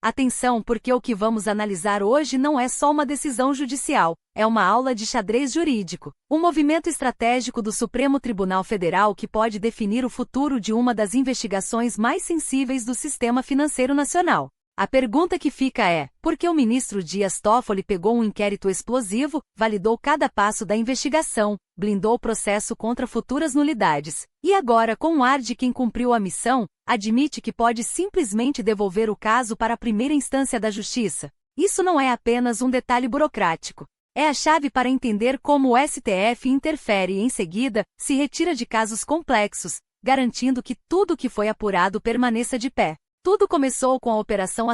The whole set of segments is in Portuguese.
Atenção, porque o que vamos analisar hoje não é só uma decisão judicial, é uma aula de xadrez jurídico, um movimento estratégico do Supremo Tribunal Federal que pode definir o futuro de uma das investigações mais sensíveis do sistema financeiro nacional. A pergunta que fica é, por que o ministro Dias Toffoli pegou um inquérito explosivo, validou cada passo da investigação, blindou o processo contra futuras nulidades, e agora, com o ar de quem cumpriu a missão, admite que pode simplesmente devolver o caso para a primeira instância da Justiça? Isso não é apenas um detalhe burocrático. É a chave para entender como o STF interfere e, em seguida, se retira de casos complexos, garantindo que tudo que foi apurado permaneça de pé. Tudo começou com a Operação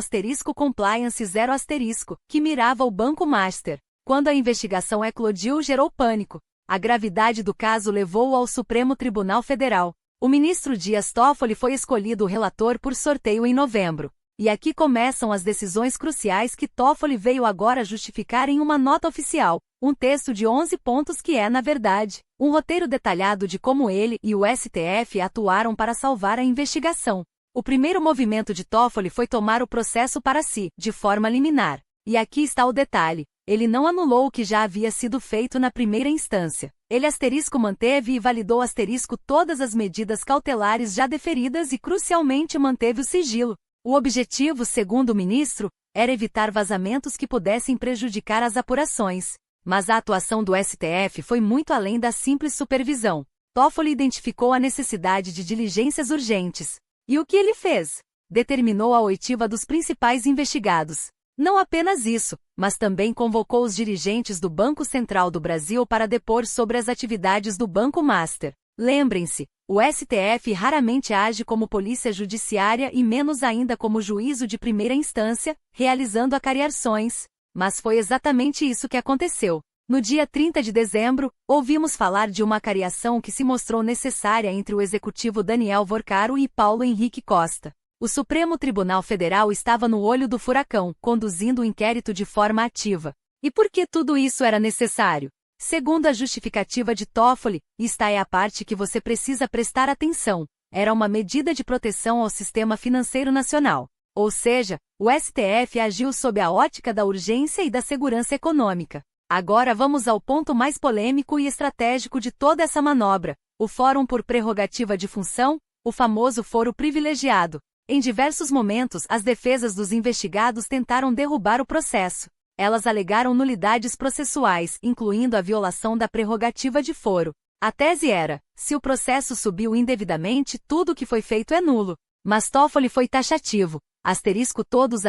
*Compliance 0*, que mirava o Banco Master. Quando a investigação eclodiu, gerou pânico. A gravidade do caso levou-o ao Supremo Tribunal Federal. O ministro Dias Toffoli foi escolhido relator por sorteio em novembro. E aqui começam as decisões cruciais que Toffoli veio agora justificar em uma nota oficial, um texto de 11 pontos que é, na verdade, um roteiro detalhado de como ele e o STF atuaram para salvar a investigação. O primeiro movimento de Toffoli foi tomar o processo para si, de forma liminar. E aqui está o detalhe. Ele não anulou o que já havia sido feito na primeira instância. Ele manteve e validou todas as medidas cautelares já deferidas e crucialmente manteve o sigilo. O objetivo, segundo o ministro, era evitar vazamentos que pudessem prejudicar as apurações. Mas a atuação do STF foi muito além da simples supervisão. Toffoli identificou a necessidade de diligências urgentes. E o que ele fez? Determinou a oitiva dos principais investigados. Não apenas isso, mas também convocou os dirigentes do Banco Central do Brasil para depor sobre as atividades do Banco Master. Lembrem-se, o STF raramente age como polícia judiciária e menos ainda como juízo de primeira instância, realizando acariações. Mas foi exatamente isso que aconteceu. No dia 30 de dezembro, ouvimos falar de uma acariação que se mostrou necessária entre o executivo Daniel Vorcaro e Paulo Henrique Costa. O Supremo Tribunal Federal estava no olho do furacão, conduzindo o inquérito de forma ativa. E por que tudo isso era necessário? Segundo a justificativa de Toffoli, esta é a parte que você precisa prestar atenção, era uma medida de proteção ao sistema financeiro nacional. Ou seja, o STF agiu sob a ótica da urgência e da segurança econômica. Agora vamos ao ponto mais polêmico e estratégico de toda essa manobra, o Fórum por Prerrogativa de Função, o famoso foro privilegiado. Em diversos momentos, as defesas dos investigados tentaram derrubar o processo. Elas alegaram nulidades processuais, incluindo a violação da prerrogativa de foro. A tese era, se o processo subiu indevidamente, tudo o que foi feito é nulo. Mas Toffoli foi taxativo. Todos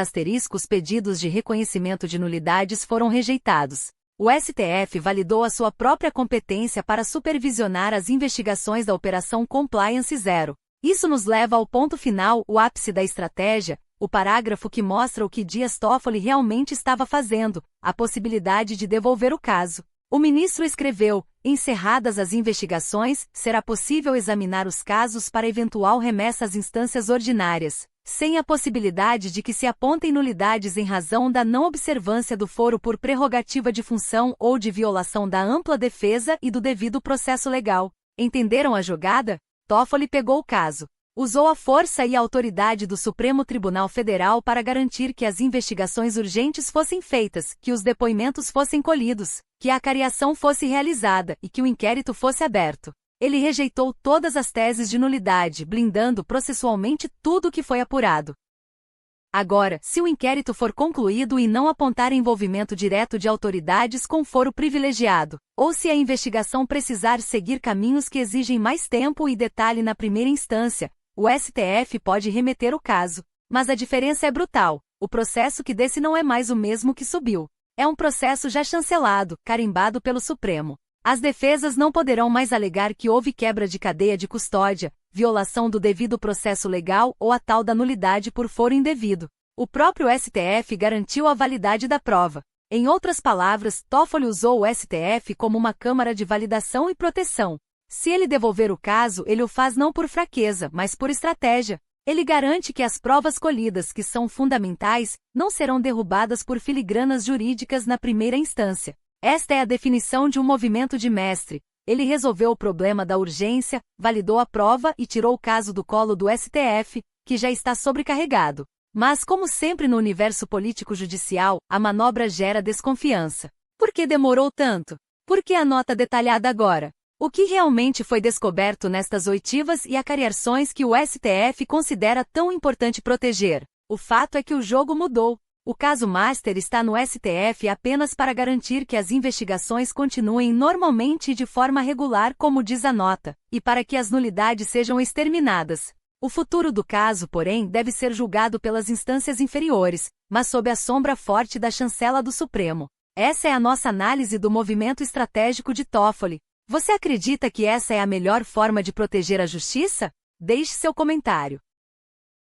os pedidos de reconhecimento de nulidades foram rejeitados. O STF validou a sua própria competência para supervisionar as investigações da Operação Compliance 0. Isso nos leva ao ponto final, o ápice da estratégia, o parágrafo que mostra o que Dias Toffoli realmente estava fazendo, a possibilidade de devolver o caso. O ministro escreveu, encerradas as investigações, será possível examinar os casos para eventual remessa às instâncias ordinárias, sem a possibilidade de que se apontem nulidades em razão da não observância do foro por prerrogativa de função ou de violação da ampla defesa e do devido processo legal. Entenderam a jogada? Toffoli pegou o caso. Usou a força e a autoridade do Supremo Tribunal Federal para garantir que as investigações urgentes fossem feitas, que os depoimentos fossem colhidos, que a acariação fosse realizada e que o inquérito fosse aberto. Ele rejeitou todas as teses de nulidade, blindando processualmente tudo o que foi apurado. Agora, se o inquérito for concluído e não apontar envolvimento direto de autoridades com foro privilegiado, ou se a investigação precisar seguir caminhos que exigem mais tempo e detalhe na primeira instância, o STF pode remeter o caso. Mas a diferença é brutal. O processo que desce não é mais o mesmo que subiu. É um processo já chancelado, carimbado pelo Supremo. As defesas não poderão mais alegar que houve quebra de cadeia de custódia, violação do devido processo legal ou a tal da nulidade por foro indevido. O próprio STF garantiu a validade da prova. Em outras palavras, Toffoli usou o STF como uma câmara de validação e proteção. Se ele devolver o caso, ele o faz não por fraqueza, mas por estratégia. Ele garante que as provas colhidas, que são fundamentais, não serão derrubadas por filigranas jurídicas na primeira instância. Esta é a definição de um movimento de mestre. Ele resolveu o problema da urgência, validou a prova e tirou o caso do colo do STF, que já está sobrecarregado. Mas, como sempre no universo político-judicial, a manobra gera desconfiança. Por que demorou tanto? Por que a nota detalhada agora? O que realmente foi descoberto nestas oitivas e acariações que o STF considera tão importante proteger? O fato é que o jogo mudou. O caso Master está no STF apenas para garantir que as investigações continuem normalmente e de forma regular, como diz a nota, e para que as nulidades sejam exterminadas. O futuro do caso, porém, deve ser julgado pelas instâncias inferiores, mas sob a sombra forte da chancela do Supremo. Essa é a nossa análise do movimento estratégico de Toffoli. Você acredita que essa é a melhor forma de proteger a justiça? Deixe seu comentário.